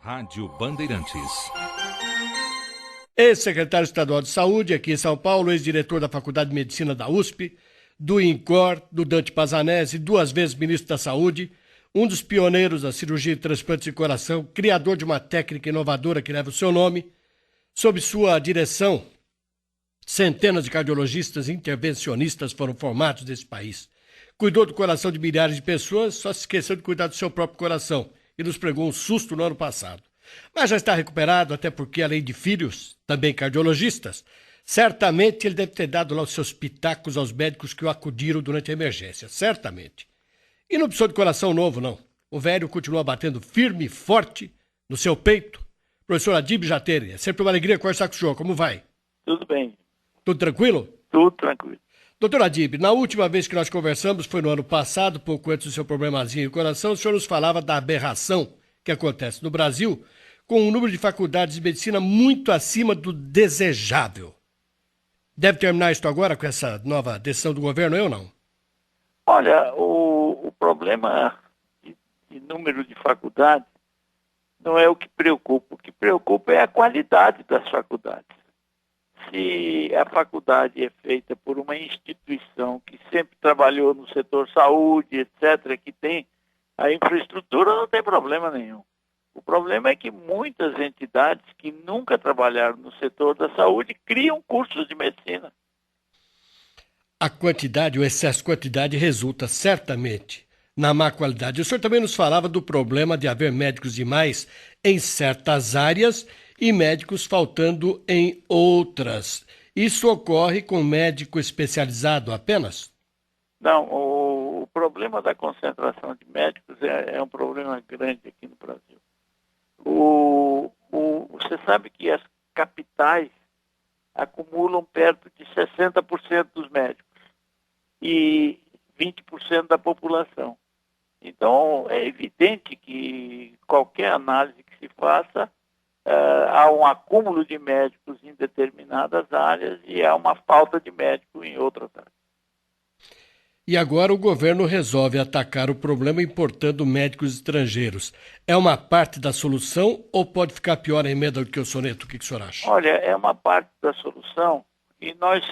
Rádio Bandeirantes. Ex-secretário estadual de Saúde aqui em São Paulo, ex-diretor da Faculdade de Medicina da USP, do INCOR, do Dante Pazanese, 2 vezes ministro da Saúde, um dos pioneiros da cirurgia de transplantes de coração, criador de uma técnica inovadora que leva o seu nome. Sob sua direção, centenas de cardiologistas e intervencionistas foram formados nesse país. Cuidou do coração de milhares de pessoas, só se esqueceu de cuidar do seu próprio coração e nos pregou um susto no ano passado. Mas já está recuperado, até porque, além de filhos, também cardiologistas, certamente ele deve ter dado lá os seus pitacos aos médicos que o acudiram durante a emergência, certamente. E não precisou de coração novo, não. O velho continua batendo firme e forte no seu peito. Professor Adib Jatene, é sempre uma alegria conversar com o senhor. Como vai? Tudo bem. Tudo tranquilo? Tudo tranquilo. Doutor Adib, na última vez que nós conversamos, foi no ano passado, pouco antes do seu problemazinho de coração, o senhor nos falava da aberração que acontece no Brasil, com um número de faculdades de medicina muito acima do desejável. Deve terminar isto agora com essa nova decisão do governo, ou não? Olha, o problema de número de faculdades não é o que preocupa. O que preocupa é a qualidade das faculdades. Se a faculdade é feita por uma instituição que sempre trabalhou no setor saúde, etc., que tem a infraestrutura, não tem problema nenhum. O problema é que muitas entidades que nunca trabalharam no setor da saúde criam cursos de medicina. A quantidade, o excesso de quantidade resulta certamente na má qualidade. O senhor também nos falava do problema de haver médicos demais em certas áreas e médicos faltando em outras. Isso ocorre com médico especializado apenas? Não, o problema da concentração de médicos é um problema grande aqui no Brasil. Você sabe que as capitais acumulam perto de 60% dos médicos e 20% da população. Então, é evidente que qualquer análise que se faça, há um acúmulo de médicos em determinadas áreas e há uma falta de médico em outras áreas. E agora o governo resolve atacar o problema importando médicos estrangeiros. É uma parte da solução ou pode ficar pior a emenda do que o soneto? O que o senhor acha? Olha, é uma parte da solução e nós,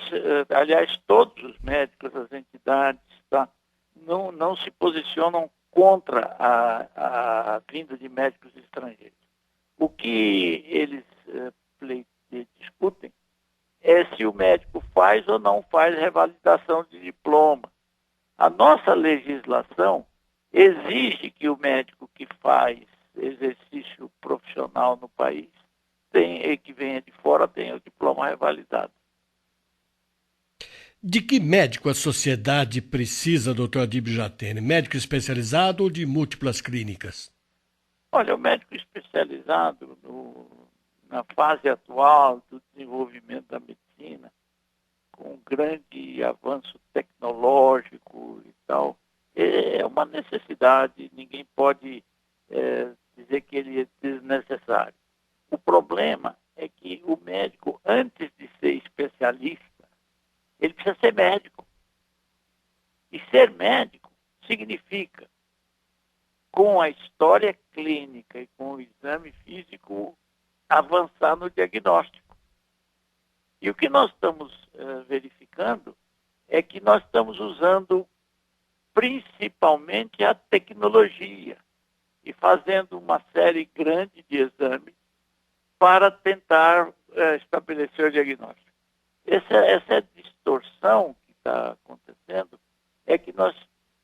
aliás, todos os médicos, as entidades, tá, não se posicionam contra a vinda de médicos estrangeiros. O que eles discutem é se o médico faz ou não faz revalidação de diploma. A nossa legislação exige que o médico que faz exercício profissional no país, que venha de fora, tenha o diploma revalidado. De que médico a sociedade precisa, doutor Adib Jatene? Médico especializado ou de múltiplas clínicas? Olha, o médico especializado na fase atual do desenvolvimento da medicina, com um grande avanço tecnológico e tal, é uma necessidade, ninguém pode dizer que ele é desnecessário. O problema é que o médico, antes de ser especialista, ele precisa ser médico. E ser médico significa, com a história clínica e com o exame físico, avançar no diagnóstico. E o que nós estamos verificando é que nós estamos usando principalmente a tecnologia e fazendo uma série grande de exames para tentar estabelecer o diagnóstico. Essa distorção que está acontecendo é que nós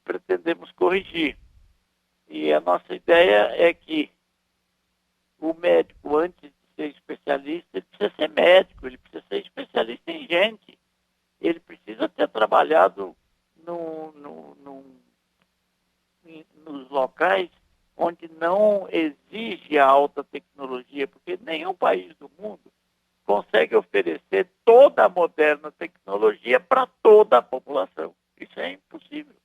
pretendemos corrigir. E a nossa ideia é que o médico, antes de ser especialista, ele precisa ser médico, ele precisa ser especialista em gente. Ele precisa ter trabalhado nos locais onde não exige a alta tecnologia, porque nenhum país do mundo consegue oferecer toda a moderna tecnologia para toda a população. Isso é impossível.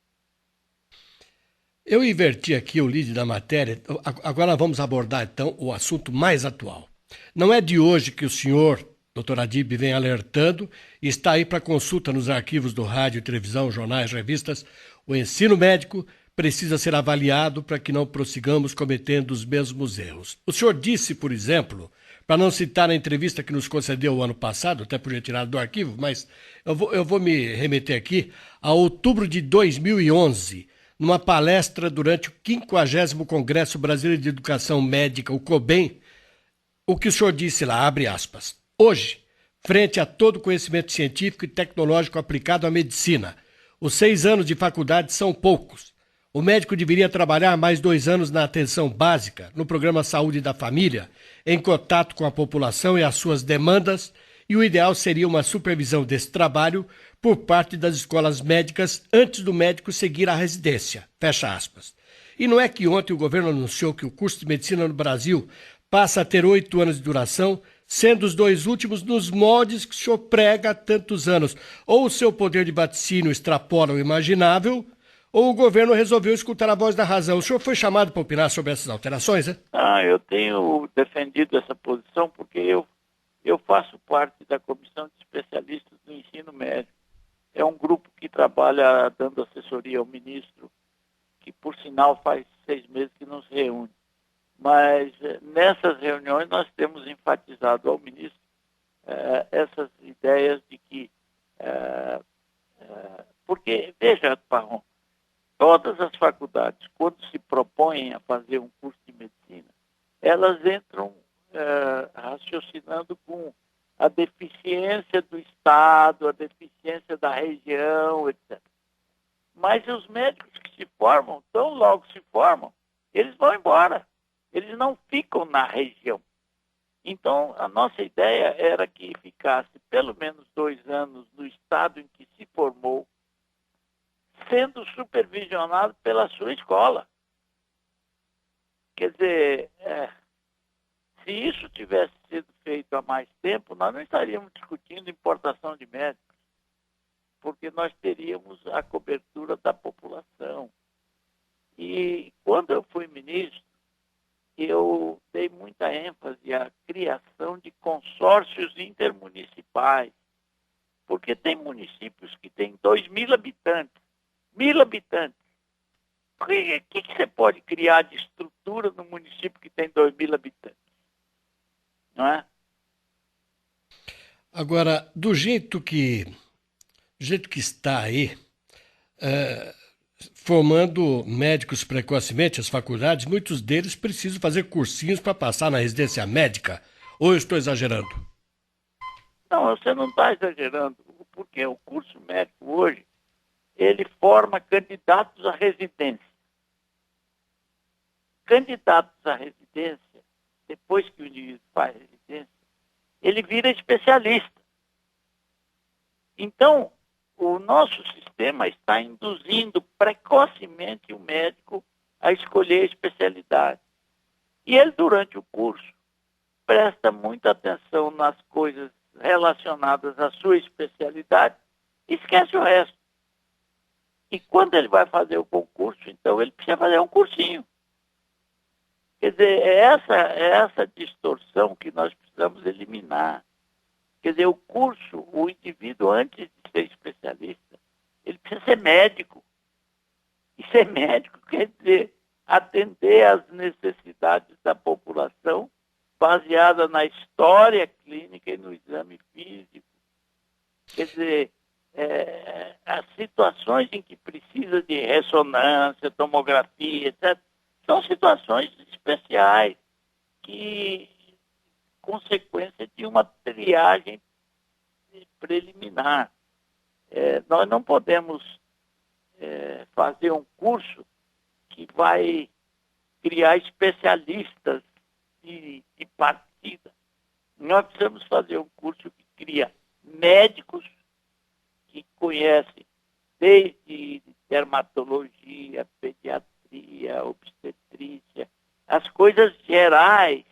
Eu inverti aqui o lead da matéria. Agora vamos abordar, então, o assunto mais atual. Não é de hoje que o senhor, doutor Adib, vem alertando e está aí para consulta nos arquivos do rádio, televisão, jornais, revistas. O ensino médico precisa ser avaliado para que não prossigamos cometendo os mesmos erros. O senhor disse, por exemplo, para não citar a entrevista que nos concedeu o ano passado, até podia tirar do arquivo, mas eu vou me remeter aqui a outubro de 2011, numa palestra durante o 50º Congresso Brasileiro de Educação Médica, o COBEM, o que o senhor disse lá, abre aspas. Hoje, frente a todo o conhecimento científico e tecnológico aplicado à medicina, os 6 anos de faculdade são poucos. O médico deveria trabalhar mais 2 anos na atenção básica, no programa Saúde da Família, em contato com a população e as suas demandas, e o ideal seria uma supervisão desse trabalho por parte das escolas médicas antes do médico seguir a residência. Fecha aspas. E não é que ontem o governo anunciou que o curso de medicina no Brasil passa a ter 8 anos de duração, sendo os 2 últimos nos moldes que o senhor prega há tantos anos. Ou o seu poder de vaticínio extrapola o imaginável, ou o governo resolveu escutar a voz da razão. O senhor foi chamado para opinar sobre essas alterações, né? Eu tenho defendido essa posição porque eu faço parte da Comissão de Especialistas do Ensino Médio. É um grupo que trabalha dando assessoria ao ministro, que, por sinal, faz 6 meses que não se reúne. Mas nessas reuniões nós temos enfatizado ao ministro essas ideias de que... porque, veja, Parron, todas as faculdades, quando se propõem a fazer um curso de medicina, elas entram raciocinando com a deficiência do Estado, a deficiência da região, etc. Mas os médicos que se formam, tão logo se formam, eles vão embora. Eles não ficam na região. Então, a nossa ideia era que ficasse pelo menos 2 anos no estado em que se formou, sendo supervisionado pela sua escola. Quer dizer, se isso tivesse sido feito há mais tempo, nós não estaríamos discutindo importação de médicos, porque nós teríamos a cobertura da população. E quando eu fui ministro, eu dei muita ênfase à criação de consórcios intermunicipais, porque tem municípios que têm 2.000 habitantes, 1.000 habitantes. O que você pode criar de estrutura no município que tem 2.000 habitantes? Não é? Agora, do jeito que está aí, formando médicos precocemente, as faculdades, muitos deles precisam fazer cursinhos para passar na residência médica. Ou eu estou exagerando? Não, você não está exagerando, porque o curso médico hoje, ele forma candidatos à residência. Candidatos à residência, depois que o indivíduo faz residência, ele vira especialista. Então, o nosso sistema está induzindo precocemente o médico a escolher a especialidade. E ele, durante o curso, presta muita atenção nas coisas relacionadas à sua especialidade e esquece o resto. E quando ele vai fazer o concurso, então ele precisa fazer um cursinho. Quer dizer, é essa distorção que nós precisamos eliminar. Quer dizer, o curso, o indivíduo, antes de ser especialista, ele precisa ser médico. E ser médico quer dizer atender às necessidades da população baseada na história clínica e no exame físico. Quer dizer, as situações em que precisa de ressonância, tomografia, etc., são situações especiais que consequência de uma triagem preliminar. Nós não podemos fazer um curso que vai criar especialistas de partida. Nós precisamos fazer um curso que cria médicos que conhecem desde dermatologia, pediatria, obstetrícia, as coisas gerais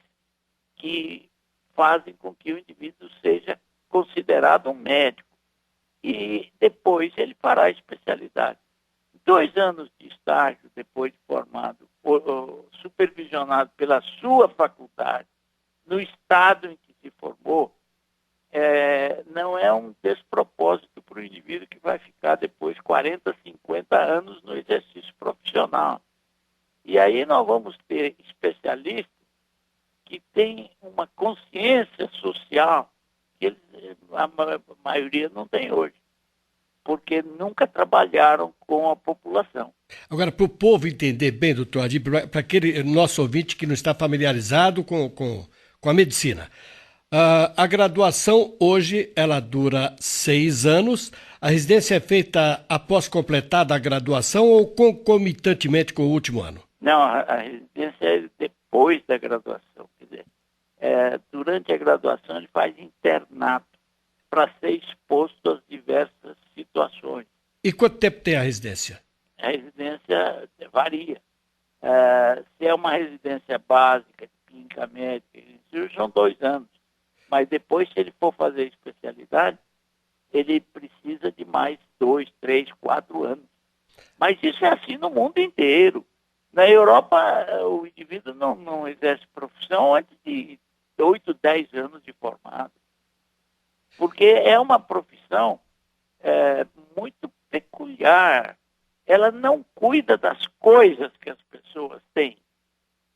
que fazem com que o indivíduo seja considerado um médico. E depois ele fará a especialidade. 2 anos de estágio depois de formado, supervisionado pela sua faculdade, no estado em que se formou, não é um despropósito para o indivíduo que vai ficar depois 40, 50 anos no exercício profissional. E aí nós vamos ter especialistas que têm uma consciência social que a maioria não tem hoje, porque nunca trabalharam com a população. Agora, para o povo entender bem, doutor Adib, para aquele nosso ouvinte que não está familiarizado com a medicina, a graduação hoje ela dura 6 anos. A residência é feita após completada a graduação ou concomitantemente com o último ano? Não, a residência é depois da graduação. Quer dizer, durante a graduação ele faz internato para ser exposto às diversas situações. E quanto tempo tem a residência? A residência varia. Se é uma residência básica, de clínica médica, são 2 anos. Mas depois, se ele for fazer especialidade, ele precisa de mais 2, 3, 4 anos. Mas isso é assim no mundo inteiro. Na Europa, o indivíduo não exerce profissão antes de 8, 10 anos de formado. Porque é uma profissão muito peculiar. Ela não cuida das coisas que as pessoas têm.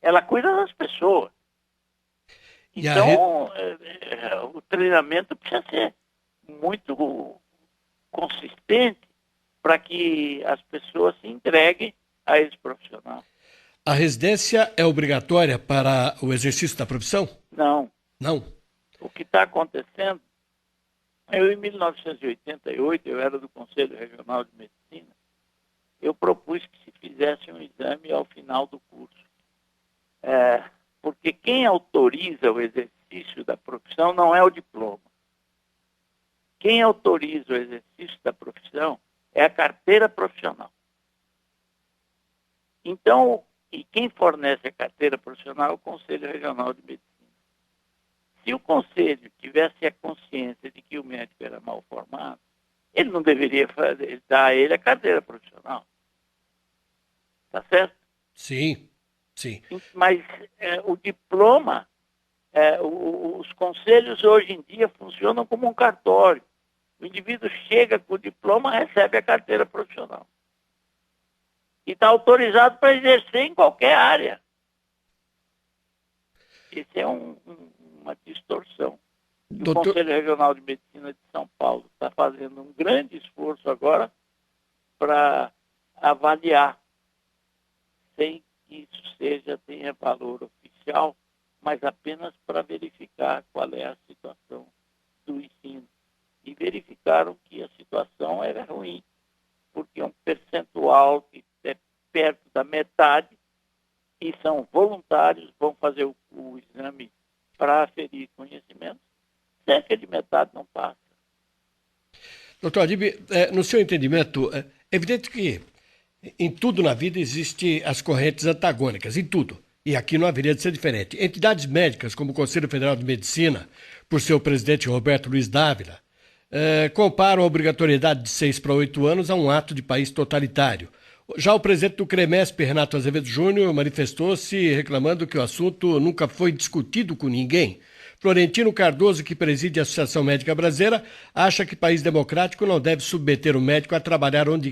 Ela cuida das pessoas. Então, o treinamento precisa ser muito consistente para que as pessoas se entreguem a esse profissional. A residência é obrigatória para o exercício da profissão? Não. Não. O que está acontecendo, em 1988, eu era do Conselho Regional de Medicina, eu propus que se fizesse um exame ao final do curso. Porque quem autoriza o exercício da profissão não é o diploma. Quem autoriza o exercício da profissão é a carteira profissional. Então, e quem fornece a carteira profissional é o Conselho Regional de Medicina. Se o Conselho tivesse a consciência de que o médico era mal formado, ele não deveria dar a ele a carteira profissional. Tá certo? Sim. Sim. Mas o diploma, os conselhos hoje em dia funcionam como um cartório. O indivíduo chega com o diploma, recebe a carteira profissional. E está autorizado para exercer em qualquer área. Isso é uma distorção. E o Conselho Regional de Medicina de São Paulo está fazendo um grande esforço agora para avaliar, sem que isso tenha valor oficial, mas apenas para verificar qual é a situação do ensino. E verificaram que a situação era ruim, porque um percentual que é perto da metade, e são voluntários, vão fazer o exame para aferir conhecimento, cerca de metade não passa. Doutor Adib, no seu entendimento, é evidente que em tudo na vida existem as correntes antagônicas, em tudo. E aqui não haveria de ser diferente. Entidades médicas, como o Conselho Federal de Medicina, por seu presidente Roberto Luiz Dávila, comparam a obrigatoriedade de 6 para 8 anos a um ato de país totalitário. Já o presidente do CREMESP, Renato Azevedo Júnior, manifestou-se reclamando que o assunto nunca foi discutido com ninguém. Florentino Cardoso, que preside a Associação Médica Brasileira, acha que país democrático não deve submeter o médico a trabalhar onde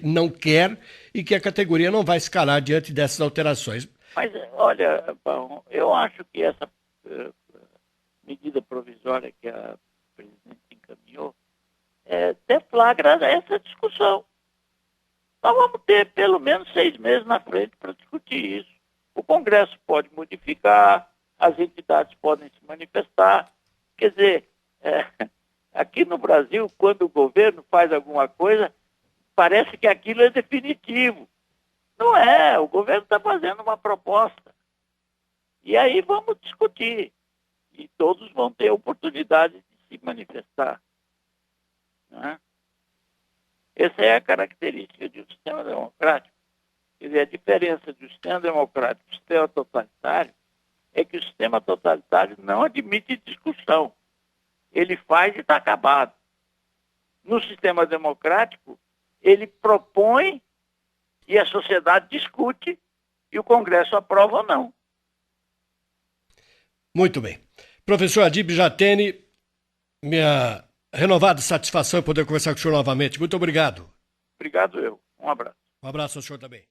não quer e que a categoria não vai escalar diante dessas alterações. Mas, olha, Paulo, eu acho que essa medida provisória que a presidente encaminhou deflagra essa discussão. Nós vamos ter pelo menos 6 meses na frente para discutir isso. O Congresso pode modificar, as entidades podem se manifestar. Quer dizer, aqui no Brasil, quando o governo faz alguma coisa, parece que aquilo é definitivo. Não é, o governo está fazendo uma proposta. E aí vamos discutir. E todos vão ter oportunidade de se manifestar. Não é? Essa é a característica de um sistema democrático. Quer dizer, a diferença do sistema democrático e do sistema totalitário é que o sistema totalitário não admite discussão. Ele faz e está acabado. No sistema democrático, ele propõe e a sociedade discute e o Congresso aprova ou não. Muito bem. Professor Adib Jatene, minha renovada satisfação em poder conversar com o senhor novamente. Muito obrigado. Obrigado eu. Um abraço. Um abraço ao senhor também.